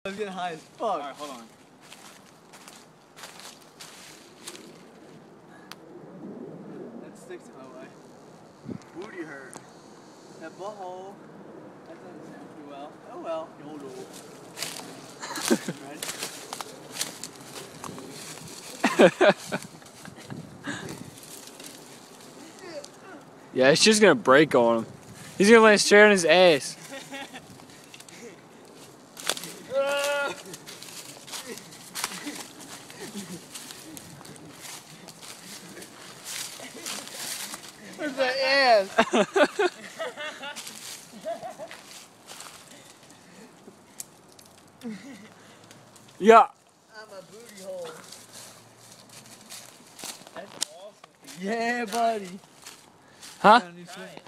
I was getting high as fuck. Alright, hold on. That sticks in my way. Booty hurt. That butthole. That doesn't sound too well. Oh well. YOLO. Yeah, it's just gonna break on him. He's gonna land straight on his ass. Where's that ass? Yeah. I'm a booty hole. That's awesome. Yeah, buddy. Huh? Try it.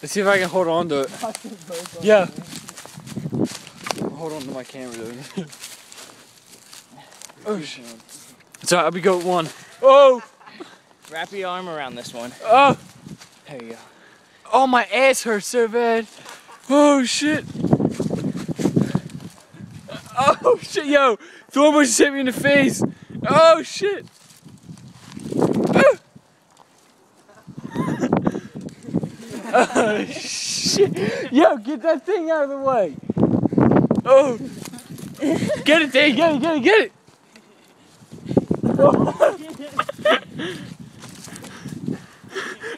Let's see if I can hold on to it. Yeah. Hold on to my camera, dude. Oh shit. So I'll be go one. Oh! Wrap your arm around this one. Oh! There you go. Oh, my ass hurts so bad. Oh shit. Oh shit, yo! Thorn just hit me in the face. Oh shit. Oh shit. Yo, get that thing out of the way. Oh. Get it, Dave. Get it, get it.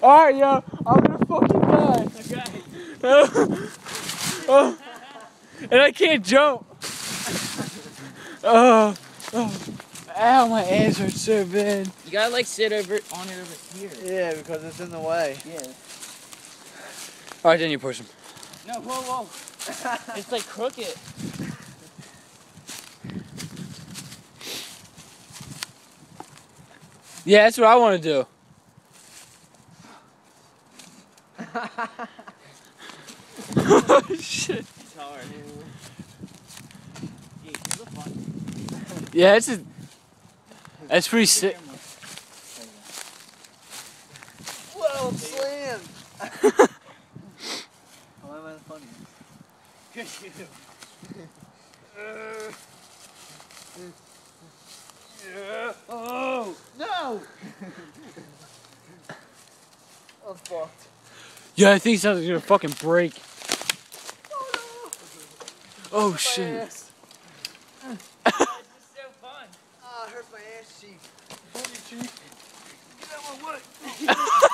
Alright, yo. I'm gonna fucking die. Okay. Oh. And I can't jump. Oh. Ow, my ass hurts so bad. You gotta like sit on it over here. Yeah, because it's in the way. Yeah. Alright, then you push him. No, whoa. It's like crooked. Yeah, that's what I want to do. Oh, shit. It's hard. Yeah, you look fun. Yeah, that's pretty sick. Whoa, slam! Why am I funny? Good you. Oh! No! I'm fucked. Yeah, I think something's gonna fucking break. Oh shit. Ass. This is so fun. Ah, I hurt my ass cheek. Booty cheek. Get out my way!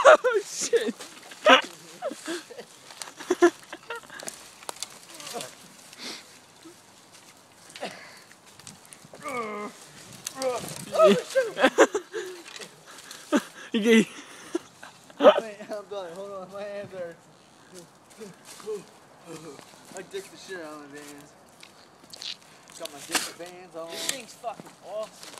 Oh shit. Wait, I'm done. Hold on, my hands hurt. I dicked the shit out of my bands. Got my dick bands on. This thing's fucking awesome.